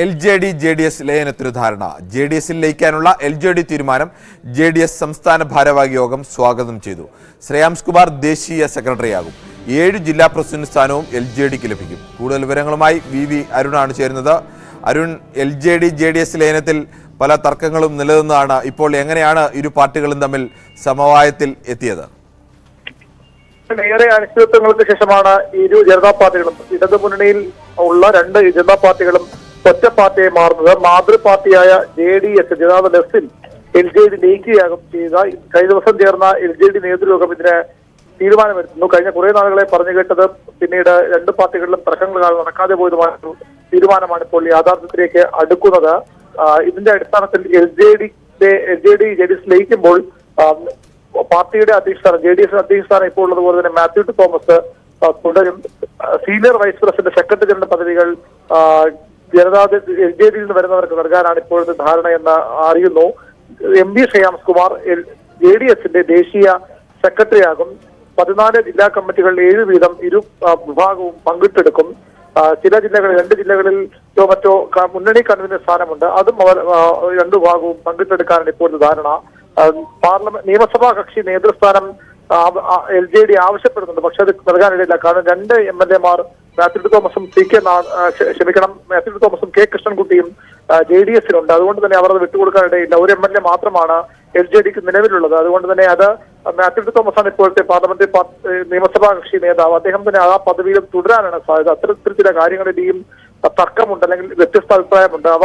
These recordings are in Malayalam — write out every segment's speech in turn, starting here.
LJD-JDS ലയനത്തിനു ധാരണ. JDSൽ ലയിക്കാനുള്ള LJD തീരുമാനം JDS സംസ്ഥാന ഭാരവാഹി യോഗം സ്വാഗതം ചെയ്തു. ശ്രേയാംസ് കുമാർ ദേശീയ സെക്രട്ടറിയാകും. 7 ജില്ലാ പ്രസിഡന്റ് സ്ഥാനവും LJDക്ക് ലഭിക്കും. കൂടുതൽ വിവരങ്ങളുമായി VV അരുണാണ് ചേരുന്നത്. അരുൺ, LJD-JDS ലയനത്തിൽ പല തർക്കങ്ങളും നിലനിന്നതാണ്. ഇപ്പോൾ എങ്ങനെയാണ് ഇരു പാർട്ടികളും തമ്മിൽ സമവായത്തിൽ എത്തിയത്? ഏറെ അനിശ്ചിതത്വങ്ങൾക്ക് ശേഷമാണ് ഇരു ജനതാ പാർട്ടികളും, ഇടതു മുന്നണിയിൽ ഉള്ള 2 ജനതാ പാർട്ടികളും ഒറ്റ പാർട്ടിയായി മാറുന്നത്. മാതൃപാർട്ടിയായ JDS ജനതാദൾ എസിൽ LJD ലയിക്കുകയാകും ചെയ്യുക. കഴിഞ്ഞ ദിവസം ചേർന്ന LJD നേതൃയോഗം ഇതിന് തീരുമാനമെടുക്കുന്നു. കഴിഞ്ഞ കുറെ നാളുകളെ പറഞ്ഞു കേട്ടത് പിന്നീട് 2 പാർട്ടികളിലും തർക്കങ്ങൾ നടക്കാതെ പോയതുമായ തീരുമാനമാണ് ഇപ്പോൾ യാഥാർത്ഥ്യത്തിലേക്ക് അടുക്കുന്നത്. ഇതിന്റെ അടിസ്ഥാനത്തിൽ LJD-JDS ലയിക്കുമ്പോൾ പാർട്ടിയുടെ അധ്യക്ഷ JDS അധ്യക്ഷ ഇപ്പോൾ ഉള്ളതുപോലെ തന്നെ മാത്യു ടി തോമസ് തുടരും. Senior vice president, secretary general പദവികൾ ജനതാദൾ LJDയിൽ നിന്ന് വരുന്നവർക്ക് നൽകാനാണ് ഇപ്പോഴത്തെ ധാരണ എന്ന് അറിയുന്നു. MP ശ്രേയാംസ് കുമാർ JDSന്റെ ദേശീയ സെക്രട്ടറിയാകും. 14 ജില്ലാ കമ്മിറ്റികളിൽ 7 വീതം ഇരു വിഭാഗവും പങ്കിട്ടെടുക്കും. ചില ജില്ലകളിൽ 2 ജില്ലകളിൽ മറ്റോ മുന്നണി കൺവീനർ സ്ഥാനമുണ്ട്. അതും അവർ 2 വിഭാഗവും പങ്കിട്ടെടുക്കാനാണ് ഇപ്പോഴത്തെ ധാരണ. പാർലമെന്റ് നിയമസഭാ കക്ഷി നേതൃസ്ഥാനം LJD ആവശ്യപ്പെടുന്നുണ്ട്, പക്ഷെ അത് നൽകാനിടയില്ല. കാരണം 2 MLA-മാർ മാത്യു ടി തോമസും മാത്യു ടി തോമസും K കൃഷ്ണൻകുട്ടിയും JDSലുണ്ട്. അതുകൊണ്ട് തന്നെ അവർ അത് വിട്ടുകൊടുക്കാനിടയില്ല. 1 MLA മാത്രമാണ് LJDക്ക് നിലവിലുള്ളത്. അതുകൊണ്ട് തന്നെ അത് മാത്യു ടി തോമസാണ് ഇപ്പോഴത്തെ പാർലമെന്ററി നിയമസഭാ കക്ഷി നേതാവ്. അദ്ദേഹം തന്നെ ആ പദവിയിൽ തുടരാനാണ് സാധ്യത. അത്തരത്തിൽ ചില കാര്യങ്ങളിലെയും തർക്കമുണ്ട്, അല്ലെങ്കിൽ വ്യത്യസ്ത അഭിപ്രായമുണ്ട്. അവ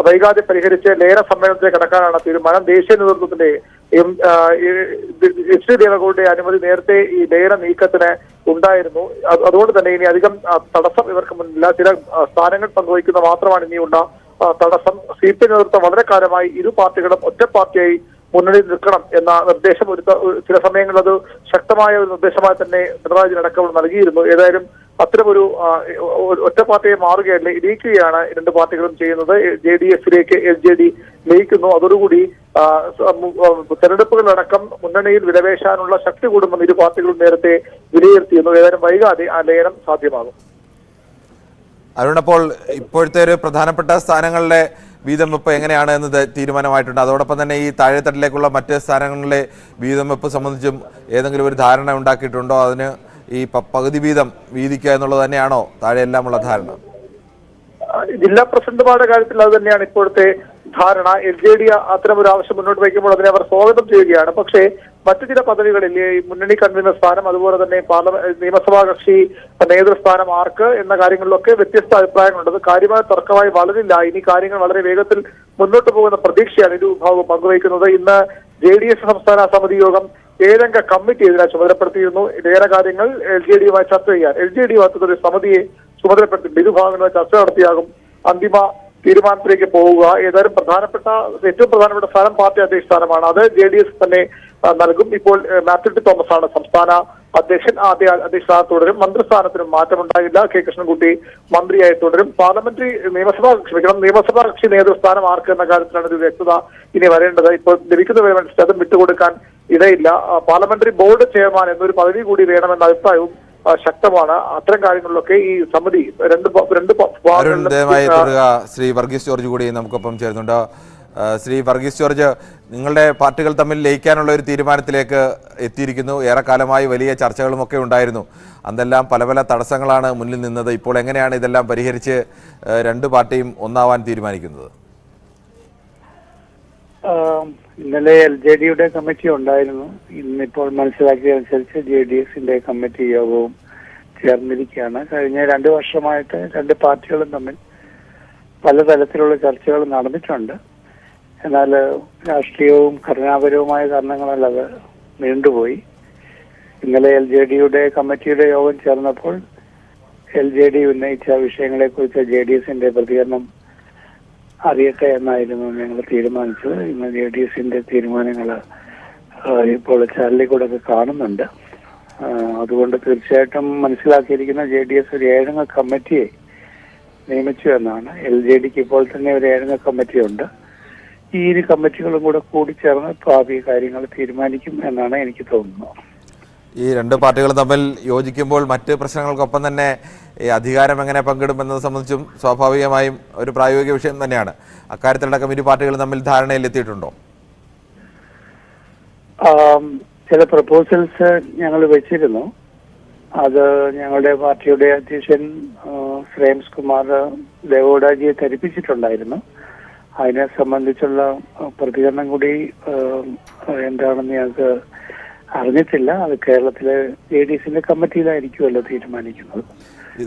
വൈകാതെ പരിഹരിച്ച് ലയന സമ്മേളനത്തിലേക്ക് കടക്കാനാണ് തീരുമാനം. ദേശീയ നേതൃത്വത്തിന്റെ HD ദേവഗൌഡയുടെ അനുമതി നേരത്തെ ഈ ലയന നീക്കത്തിന് ഉണ്ടായിരുന്നു. അതുകൊണ്ട് തന്നെ ഇനി അധികം തടസ്സം ഇവർക്ക് മുന്നില്ല. ചില സ്ഥാനങ്ങൾ പങ്കുവയ്ക്കുന്ന മാത്രമാണ് ഇനിയുള്ള തടസ്സം. CPI നേതൃത്വം വളരെ കാലമായി ഇരു പാർട്ടികളും ഒറ്റ പാർട്ടിയായി മുന്നണിയിൽ നിൽക്കണം എന്ന നിർദ്ദേശം ചില സമയങ്ങളിൽ അത് ശക്തമായ ഒരു നിർദ്ദേശമായി തന്നെ പിണറായി അടക്കം നൽകിയിരുന്നു. ഏതായാലും അത്തരമൊരു ഒറ്റ പാർട്ടിയെ മാറുകയല്ല, ലയിക്കുകയാണ് 2 പാർട്ടികളും ചെയ്യുന്നത്. JDSലേക്ക് LJD ലയിക്കുന്നു. അതോടുകൂടി തെരഞ്ഞെടുപ്പുകളടക്കം മുന്നണിയിൽ വിലപേശാനുള്ള ശക്തി കൂടുമെന്ന് ഇരു പാർട്ടികളും നേരത്തെ വിലയിരുത്തിയിരുന്നു. ഏതായാലും വൈകാതെ ആ ലയനം സാധ്യമാകും. അരുൺ, അപ്പോൾ ഇപ്പോഴത്തെ ഒരു പ്രധാനപ്പെട്ട സ്ഥാനങ്ങളിലെ വീതം വെപ്പ് എങ്ങനെയാണ് എന്നത് തീരുമാനമായിട്ടുണ്ട്. അതോടൊപ്പം തന്നെ ഈ താഴെത്തട്ടിലേക്കുള്ള മറ്റ് സ്ഥാനങ്ങളിലെ വീതം വെപ്പ് സംബന്ധിച്ചും ഏതെങ്കിലും ഒരു ധാരണ ഉണ്ടാക്കിയിട്ടുണ്ടോ? അതിന് ഈ പകുതി വീതം വീതിക്കുക എന്നുള്ളത് തന്നെയാണോ താഴെയെല്ലാമുള്ള ധാരണ? ജില്ലാ പ്രസിഡന്റുമാരുടെ കാര്യത്തിൽ അത് തന്നെയാണ് ഇപ്പോഴത്തെ ധാരണ. LJD അത്തരം ഒരു ആവശ്യം മുന്നോട്ട് വയ്ക്കുമ്പോൾ അതിനെ അവർ സ്വാഗതം ചെയ്യുകയാണ്. പക്ഷേ മറ്റു ചില പദവികളിൽ ഈ മുന്നണി കൺവീനർ സ്ഥാനം, അതുപോലെ തന്നെ നിയമസഭാ കക്ഷി നേതൃസ്ഥാനം ആർക്ക് എന്ന കാര്യങ്ങളിലൊക്കെ വ്യത്യസ്ത അഭിപ്രായങ്ങളുണ്ട്. കാര്യമായ തർക്കമായി വളരില്ല. ഇനി കാര്യങ്ങൾ വളരെ വേഗത്തിൽ മുന്നോട്ട് പോകുന്ന പ്രതീക്ഷയാണ് ഇരു വിഭാഗവും പങ്കുവയ്ക്കുന്നത്. ഇന്ന് JDS സംസ്ഥാന സമിതി യോഗം 7-അംഗ കമ്മിറ്റി ഇതിനെ ചുമതലപ്പെടുത്തിയിരുന്നു. ഇതേറെ കാര്യങ്ങൾ LJDയുമായി ചർച്ച ചെയ്യാൻ LJD ഒരു സമിതിയെ ചുമതലപ്പെടുത്തി ഇരുഭാഗങ്ങളുമായി ചർച്ച നടത്തിയാകും അന്തിമ തീരുമാനത്തിലേക്ക് പോവുക. ഏതായാലും ഏറ്റവും പ്രധാനപ്പെട്ട സ്ഥാനം പാർട്ടി അധ്യക്ഷ സ്ഥാനമാണ്. അത് JDS തന്നെ നൽകും. ഇപ്പോൾ മാത്യു ടി തോമസ് ആണ് സംസ്ഥാന അധ്യക്ഷൻ. അധ്യക്ഷ സ്ഥാനത്ത് തുടരും. മന്ത്രിസ്ഥാനത്തിനും മാറ്റമുണ്ടാകില്ല. K കൃഷ്ണൻകുട്ടി മന്ത്രിയായി തുടരും. നിയമസഭാ കക്ഷി നേതൃസ്ഥാനം ആർക്ക് എന്ന കാര്യത്തിലാണ് ഒരു വ്യക്തത ഇനി വരേണ്ടത്. ഇപ്പോൾ ലഭിക്കുന്ന വിവരമനുസരിച്ച് അതും വിട്ടുകൊടുക്കാൻ ഇടയില്ല. പാർലമെന്ററി ബോർഡ് ചെയർമാൻ എന്നൊരു പദവി കൂടി വേണമെന്ന അഭിപ്രായവും ശക്തമാണ്. അത്തരം കാര്യങ്ങളിലൊക്കെ ഈ സമിതി ശ്രീ വർഗീസ് ജോർജ് കൂടി നമുക്കൊപ്പം ചേരുന്നുണ്ട്. ശ്രീ വർഗീസ് ജോർജ്, നിങ്ങളുടെ പാർട്ടികൾ തമ്മിൽ ലയിക്കാനുള്ള ഒരു തീരുമാനത്തിലേക്ക് എത്തിയിരിക്കുന്നു. ഏറെക്കാലമായി വലിയ ചർച്ചകളുമൊക്കെ ഉണ്ടായിരുന്നു. അതെല്ലാം പല പല തടസ്സങ്ങളാണ് മുന്നിൽ നിന്നത്. ഇപ്പോൾ എങ്ങനെയാണ് ഇതെല്ലാം പരിഹരിച്ച് 2 പാർട്ടിയും ഒന്നാവാൻ തീരുമാനിക്കുന്നത്? ഇന്നലെ LJDയുടെ കമ്മിറ്റി ഉണ്ടായിരുന്നു. ഇന്നിപ്പോൾ മനസ്സിലാക്കിയതനുസരിച്ച് JDSന്റെ കമ്മിറ്റി യോഗവും ചേർന്നിരിക്കുകയാണ്. കഴിഞ്ഞ 2 വർഷമായിട്ട് 2 പാർട്ടികളും തമ്മിൽ പലതരത്തിലുള്ള ചർച്ചകൾ നടന്നിട്ടുണ്ട്. എന്നാൽ രാഷ്ട്രീയവും ഘടനാപരവുമായ കാരണങ്ങളാൽ അത് നീണ്ടുപോയി. ഇന്നലെ LJDയുടെ കമ്മിറ്റിയുടെ യോഗം ചേർന്നപ്പോൾ LJD ഉന്നയിച്ച വിഷയങ്ങളെക്കുറിച്ച് JDSന്റെ പ്രതികരണം അറിയട്ടെ എന്നായിരുന്നു ഞങ്ങൾ തീരുമാനിച്ചത്. ഇന്ന് JDSന്റെ തീരുമാനങ്ങൾ ഇപ്പോൾ ചാനലിൽ കൂടെ ഒക്കെ കാണുന്നുണ്ട്. അതുകൊണ്ട് തീർച്ചയായിട്ടും മനസ്സിലാക്കിയിരിക്കുന്ന JDS ഒരു 7-അംഗ കമ്മിറ്റിയെ നിയമിച്ചു എന്നാണ്. LJDക്ക് ഇപ്പോൾ തന്നെ ഒരു 7-അംഗ കമ്മിറ്റിയുണ്ട്. ഈ 2 കമ്മിറ്റികളും കൂടെ കൂടിച്ചേർന്ന് ഭാവി കാര്യങ്ങൾ തീരുമാനിക്കും എന്നാണ് എനിക്ക് തോന്നുന്നത്. ഈ രണ്ട് പാർട്ടികളും തമ്മിൽ യോജിക്കുമ്പോൾ മറ്റ് പ്രശ്നങ്ങൾക്കൊപ്പം തന്നെ ഈ അധികാരം എങ്ങനെ പങ്കിടുമെന്നത് സംബന്ധിച്ചും സ്വാഭാവികമായും ഒരു പ്രായോഗിക വിഷയം തന്നെയാണ്. അക്കാര്യത്തിലടക്കം ഇരു പാർട്ടികളും തമ്മിൽ ധാരണയിലെത്തിയിട്ടുണ്ടോ? ചില പ്രപ്പോസൽസ് ഞങ്ങൾ വെച്ചിരുന്നു. അത് ഞങ്ങളുടെ പാർട്ടിയുടെ അധ്യക്ഷൻ ശ്രേംസ് കുമാർ ദേവോടാജിയെ ധരിപ്പിച്ചിട്ടുണ്ടായിരുന്നു. അതിനെ സംബന്ധിച്ചുള്ള പ്രതികരണം കൂടി എന്താണെന്ന് ഞങ്ങൾക്ക് അറിഞ്ഞിട്ടില്ല. അത് കേരളത്തിലെ JDSന്റെ കമ്മിറ്റിയിലായിരിക്കുമല്ലോ തീരുമാനിക്കുന്നത്.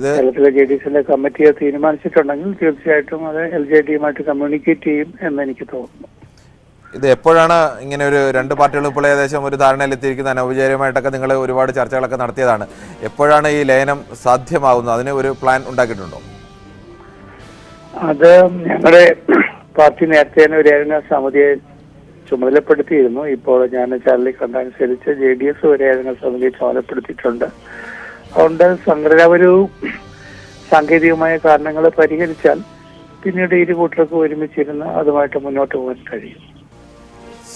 കേരളത്തിലെ JDSന്റെ കമ്മിറ്റിയെ തീരുമാനിച്ചിട്ടുണ്ടെങ്കിൽ തീർച്ചയായിട്ടും അത് LJDയുമായിട്ട് കമ്മ്യൂണിക്കേറ്റ് ചെയ്യും എന്ന് എനിക്ക് തോന്നുന്നു. ഇത് എപ്പോഴാണ് ഇങ്ങനെ ഒരു രണ്ട് പാർട്ടികളും ഇപ്പോൾ ഏകദേശം ഒരു ധാരണയിലെത്തിയിരിക്കുന്ന അനൗപചാരികമായിട്ടൊക്കെ നിങ്ങൾ ഒരുപാട് ചർച്ചകളൊക്കെ നടത്തിയതാണ്. എപ്പോഴാണ് ഈ ലയനം സാധ്യമാകുന്നത്? അതിന് ഒരു പ്ലാൻ ഉണ്ടാക്കിയിട്ടുണ്ടോ? അത് ഞങ്ങളുടെ പാർട്ടി നേരത്തെ തന്നെ ഒരു ഏകന സമിതിയെ ചുമതലപ്പെടുത്തിയിരുന്നു. ഇപ്പോൾ ഞാൻ ചാനലിൽ കണ്ടനുസരിച്ച് JDS ഒരു ഏകന സമിതിയെ ചുമതലപ്പെടുത്തിയിട്ടുണ്ട്. അതുകൊണ്ട് ഒരു സാങ്കേതികമായ കാരണങ്ങൾ പരിഹരിച്ചാൽ പിന്നീട് ഇരു കൂട്ടർക്കും ഒരുമിച്ചിരുന്ന് അതുമായിട്ട് മുന്നോട്ട് പോകാൻ കഴിയും.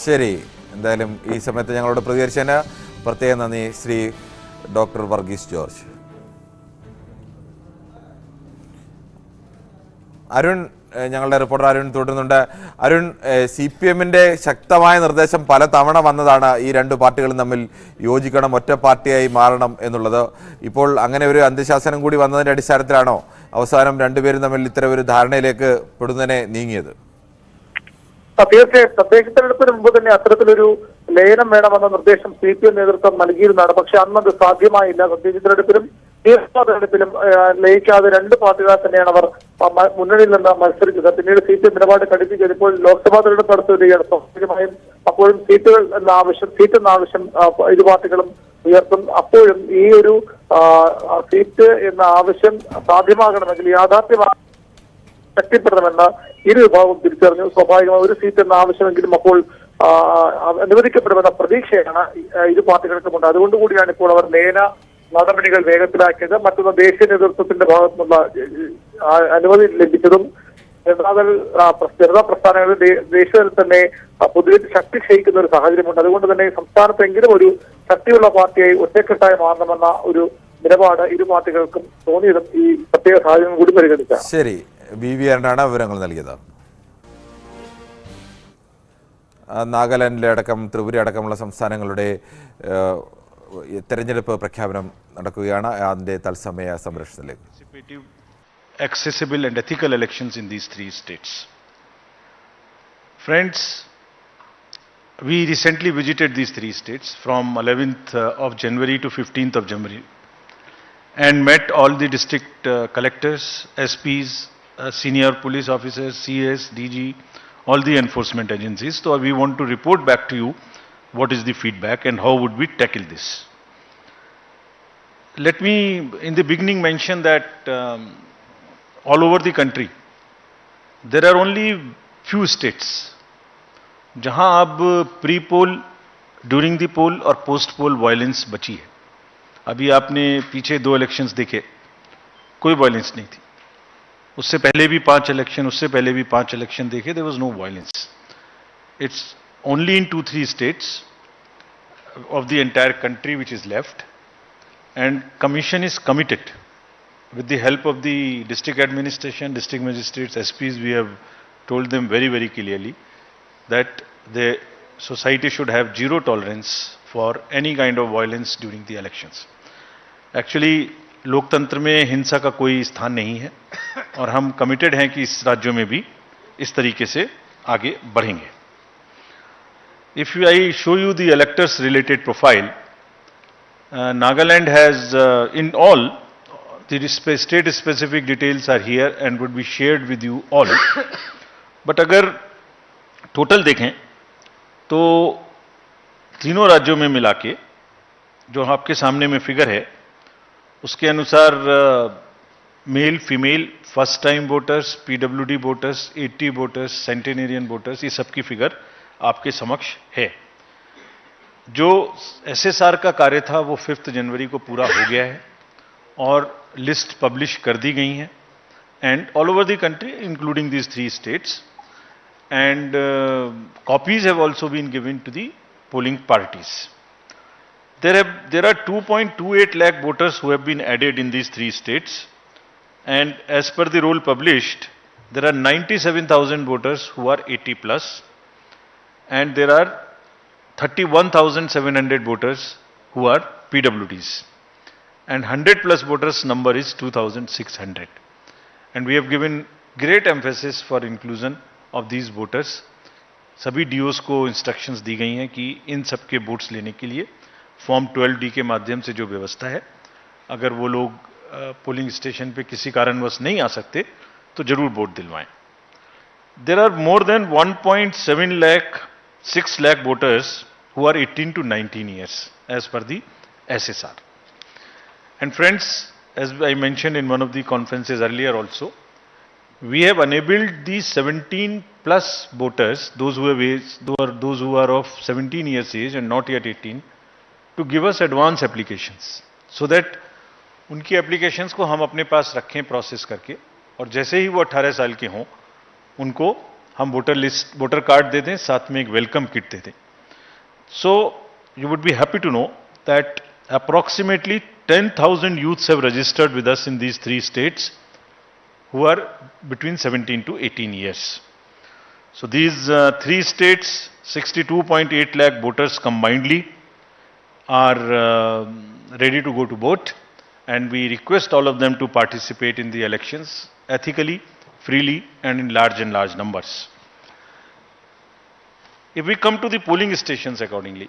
ശരി, എന്തായാലും ഈ സമയത്ത് ഞങ്ങളോട് പ്രതികരിച്ചതിന് പ്രത്യേകം നന്ദി ശ്രീ ഡോക്ടർ വർഗീസ് ജോർജ്. അരുൺ, ഞങ്ങളുടെ റിപ്പോർട്ടർ അരുൺ തുടരുന്നുണ്ട്. അരുൺ, CPMന്റെ ശക്തമായ നിർദ്ദേശം പല തവണ വന്നതാണ് ഈ രണ്ട് പാർട്ടികളും തമ്മിൽ യോജിക്കണം, ഒറ്റ പാർട്ടിയായി മാറണം എന്നുള്ളത്. ഇപ്പോൾ അങ്ങനെ ഒരു അന്ത്യശാസനം കൂടി വന്നതിന്റെ അടിസ്ഥാനത്തിലാണോ അവസാനം രണ്ടുപേരും തമ്മിൽ ഇത്തരം ഒരു ധാരണയിലേക്ക് പെടുന്നതിനെ നീങ്ങിയത്? തീർച്ചയായും തദ്ദേശ തെരഞ്ഞെടുപ്പിന് മുമ്പ് തന്നെ അത്തരത്തിലൊരു ലയനം വേണമെന്ന നിർദ്ദേശം CPM നേതൃത്വം നൽകിയിരുന്നതാണ്. പക്ഷെ അന്നത് സാധ്യമായില്ല. തദ്ദേശ തെരഞ്ഞെടുപ്പിലും നിയമസഭാ തെരഞ്ഞെടുപ്പിലും ലയിക്കാതെ രണ്ട് പാർട്ടികളെ തന്നെയാണ് അവർ മുന്നണിയിൽ നിന്ന് മത്സരിച്ചത്. പിന്നീട് CPM നിലപാട് കടുപ്പിച്ചത് ഇപ്പോൾ ലോക്സഭാ തെരഞ്ഞെടുപ്പ് നടത്തി വരികയാണ്. സ്വാഭാവികമായും അപ്പോഴും സീറ്റ് എന്ന ആവശ്യം ഇരു പാർട്ടികളും ഉയർത്തും. അപ്പോഴും ഈ ഒരു സീറ്റ് എന്ന ആവശ്യം സാധ്യമാകണമെങ്കിൽ യാഥാർത്ഥ്യമാ ശക്തിപ്പെടണമെന്ന് ഇരു വിഭാഗവും തിരിച്ചറിഞ്ഞു. സ്വാഭാവികമായി ഒരു സീറ്റ് എന്ന ആവശ്യമെങ്കിലും അപ്പോൾ അനുവദിക്കപ്പെടുമെന്ന പ്രതീക്ഷയാണ് ഇരു പാർട്ടികൾക്കുമുണ്ട്. അതുകൊണ്ടുകൂടിയാണ് ഇപ്പോൾ അവർ ലയന നടപടികൾ വേഗത്തിലാക്കിയത്. മറ്റൊന്ന് ദേശീയ നേതൃത്വത്തിന്റെ ഭാഗത്തുനിന്നുള്ള അനുമതി ലഭിച്ചതും ജനതാ പ്രസ്ഥാനങ്ങളിൽ ദേശീയതലത്തിൽ തന്നെ പൊതുവെ ശക്തി ക്ഷയിക്കുന്ന ഒരു സാഹചര്യമുണ്ട്. അതുകൊണ്ട് തന്നെ സംസ്ഥാനത്തെങ്കിലും ഒരു ശക്തിയുള്ള പാർട്ടിയായി ഒറ്റക്കെട്ടായി മാറണമെന്ന ഒരു നിലപാട് ഇരു പാർട്ടികൾക്കും തോന്നിയതും ഈ പ്രത്യേക സാഹചര്യം കൂടി പരിഗണിച്ചാണ്. ശരി, BV ആരാണ് വിവരങ്ങൾ നൽകിയത്. നാഗാലാൻഡിലെ അടക്കം ത്രിപുര അടക്കമുള്ള സംസ്ഥാനങ്ങളുടെ തെരഞ്ഞെടുപ്പ് പ്രഖ്യാപനം നടക്കുകയാണ്. അതിന്റെ തത്സമയ സംരക്ഷണത്തിലേക്ക്. Accessible and ethical elections in these three states. Friends, we recently visited these three states from 11th of January to 15th of January and met all the district collectors, SPs, senior police officers, CS, DG, all the enforcement agencies. So we want to report back to you what is the feedback and how would we tackle this. Let me in the beginning mention that all over the country there are only few states जहां अब प्री पोल, ड्यूरिंग द पोल और पोस्ट पोल वायलेंस बची है. अभी आपने पीछे 2 इलेक्शंस देखे, कोई वायलेंस नहीं थी. उससे पहले भी 5 इलेक्शन, उससे पहले भी 5 इलेक्शन देखे, there was no violence. It's only in 2-3 states of the entire country which is left, and commission is committed with the help of the district administration, district magistrates, SPs. We have told them very, very clearly that the society should have zero tolerance for any kind of violence during the elections. Actually, लोकतंत्र में हिंसा का कोई स्थान नहीं है और हम कमिटेड हैं कि इस राज्यों में भी इस तरीके से आगे बढ़ेंगे. If I show you the electors related profile, Nagaland has in all the state specific details are here and would be shared with you all. But अगर टोटल देखें तो तीनों राज्यों में मिला के जो आपके सामने में फिगर है उसके अनुसार male, female, first time voters, PWD voters, 80 voters, centenarian voters, ये सबकी फिगर आपके समक्ष है. जो SSR का कार्य था वो 5 जनवरी को पूरा हो गया है और लिस्ट पब्लिश कर दी गई है and all over the country including these 3 states, and copies have also been given to the polling parties. There are 2.28 lakh voters who have been added in these three states, and as per the roll published, there are 97,000 voters who are 80 plus, and there are 31,700 voters who are PWDs, and 100 plus voters number is 2,600. And we have given great emphasis for inclusion of these voters. सभी डीओस को इंस्ट्रक्शंस दी गई हैं कि इन सब के वोट्स लेने के लिए फॉर्म 12D के माध्यम से जो व्यवस्था है, अगर वो लोग पोलिंग स्टेशन पे किसी कारणवश नहीं आ सकते तो जरूर वोट दिलवाएं. There are more than 1.7 lakh 6 lakh voters who are 18 to 19 years as per the SSR. And friends, as I mentioned in one of the conferences earlier also, we have enabled these 17 plus voters, those who are of 17 years age and not yet 18, to give us advance applications, so that उनकी applications को हम अपने पास रखें प्रोसेस करके, और जैसे ही वो 18 साल के हों उनको हम वोटर कार्ड दे दें, साथ में एक वेलकम किट दे दें. So you would be happy to know that approximately 10,000 youths have registered with us in these three states who are between 17 to 18 years. So these three states, 62.8 lakh voters combinedly are ready to go to vote, and we request all of them to participate in the elections ethically, freely, and in large numbers. If we come to the polling stations accordingly,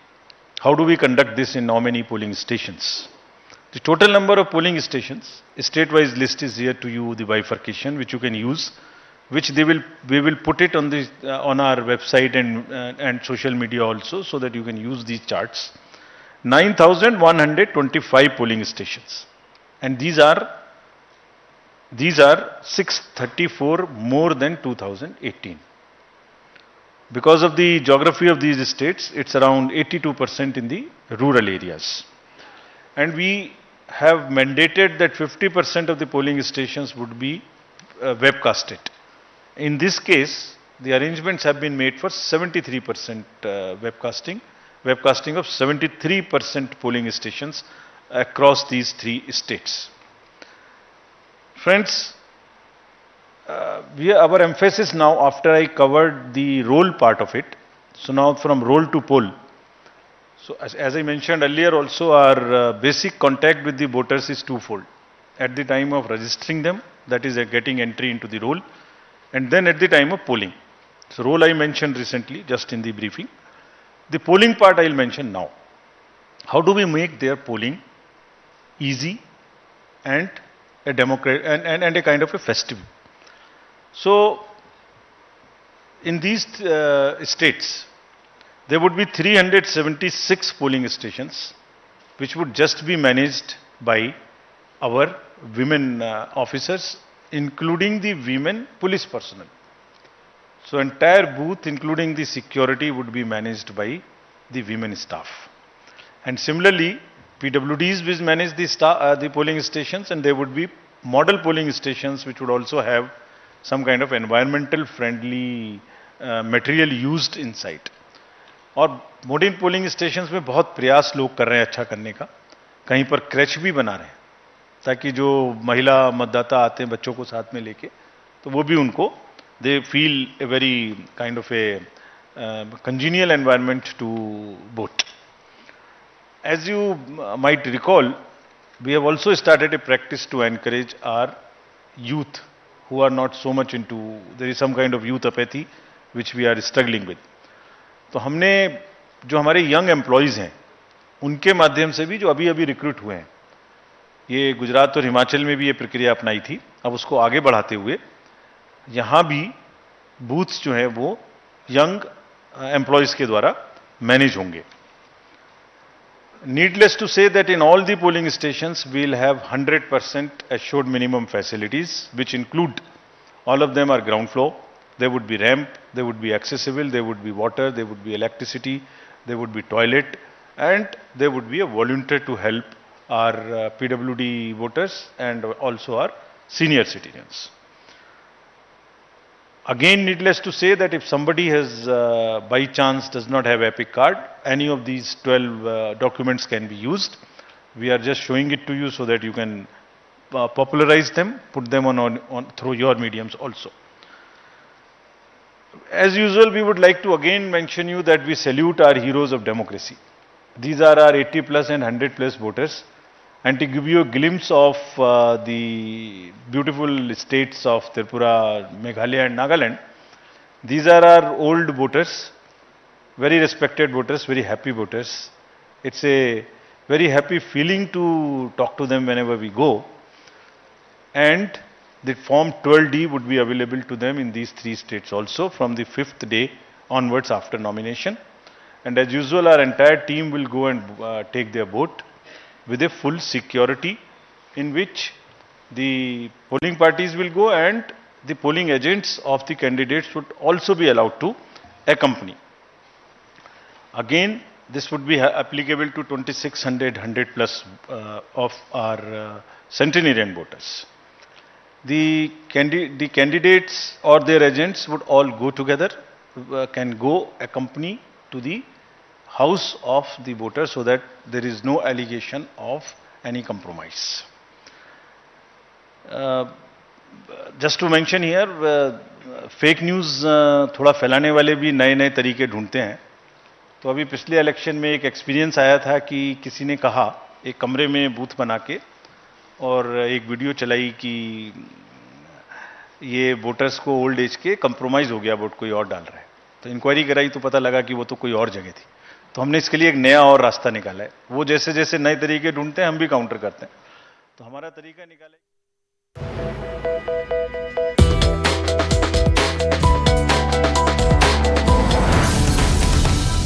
how do we conduct this in how many polling stations? The total number of polling stations, state-wise list is here to you, the bifurcation which you can use, which we will put it on our website and social media also, so that you can use these charts. 9,125 polling stations, and these are 634 more than 2018. Because of the geography of these states, it's around 82% in the rural areas. And we have mandated that 50% of the polling stations would be webcasted. In this case, the arrangements have been made for 73% webcasting of 73% polling stations across these three states. Friends, our emphasis now, after I covered the roll part of it, so now from roll to poll. So as I mentioned earlier also, our basic contact with the voters is twofold. At the time of registering them, that is getting entry into the roll, and then at the time of polling. So roll I mentioned recently, just in the briefing. The polling part I will mention now. How do we make their polling easy and a and a kind of a festive? So in these states, there would be 376 polling stations, which would just be managed by our women officers, including the women police personnel. So entire booth, including the security, would be managed by the women staff. And similarly, PWDs will manage the polling stations, and there would be model polling stations which would also have some kind of environmental friendly material used inside. और मॉडर्न पोलिंग स्टेशंस में बहुत प्रयास लोग कर रहे हैं अच्छा करने का. कहीं पर क्रैच भी बना रहे हैं ताकि जो महिला मतदाता आते हैं बच्चों को साथ में लेके, तो वो भी उनको they feel a very kind of A congenial environment to vote. As you might recall, we have also started a practice to encourage our youth who are not so much into, there is some kind of youth apathy which we are struggling with. तो हमने जो हमारे यंग एम्प्लॉयज़ हैं उनके माध्यम से भी जो अभी अभी रिक्रूट हुए हैं, ये गुजरात और हिमाचल में भी ये प्रक्रिया अपनाई थी, अब उसको आगे बढ़ाते हुए यहाँ भी बूथ्स जो हैं वो यंग एम्प्लॉयज़ के द्वारा मैनेज होंगे. Needless to say that in all the polling stations we will have 100% assured minimum facilities, which include, all of them are ground floor. There would be ramp, there would be accessible, there would be water, there would be electricity, there would be toilet, and there would be a volunteer to help our PWD voters and also our senior citizens. Again, needless to say that if somebody has, by chance, does not have Epic card, any of these 12 documents can be used. We are just showing it to you so that you can popularize them, put them on through your mediums also. As usual, we would like to again mention you that we salute our heroes of democracy. These are our 80 plus and 100 plus voters. And to give you a glimpse of the beautiful states of Tripura, Meghalaya and Nagaland, these are our old voters, very respected voters, very happy voters. It's a very happy feeling to talk to them whenever we go. And the form 12D would be available to them in these 3 states also from the 5th day onwards after nomination. And as usual, our entire team will go and take their vote with a full security, in which the polling parties will go and the polling agents of the candidates would also be allowed to accompany. Again, this would be applicable to 2600 100 plus of our centenarian voters. The candidates or their agents would all go together, can go accompany to the house of the voter so that there is no allegation of any compromise. Just to mention here, fake news थोड़ा फैलाने वाले भी नए नए तरीके ढूंढते हैं. तो अभी पिछले इलेक्शन में एक एक्सपीरियंस आया था कि किसी ने कहा एक कमरे में बूथ बना के और एक वीडियो चलाई कि ये वोटर्स को ओल्ड एज के कंप्रोमाइज हो गया, वोट कोई और डाल रहा है. तो इंक्वायरी कराई तो पता लगा कि वो तो कोई और जगह थी. तो हमने इसके लिए एक नया और रास्ता निकाला है. वो जैसे जैसे नए तरीके ढूंढते हैं हम भी काउंटर करते हैं. तो हमारा तरीका निकाला है.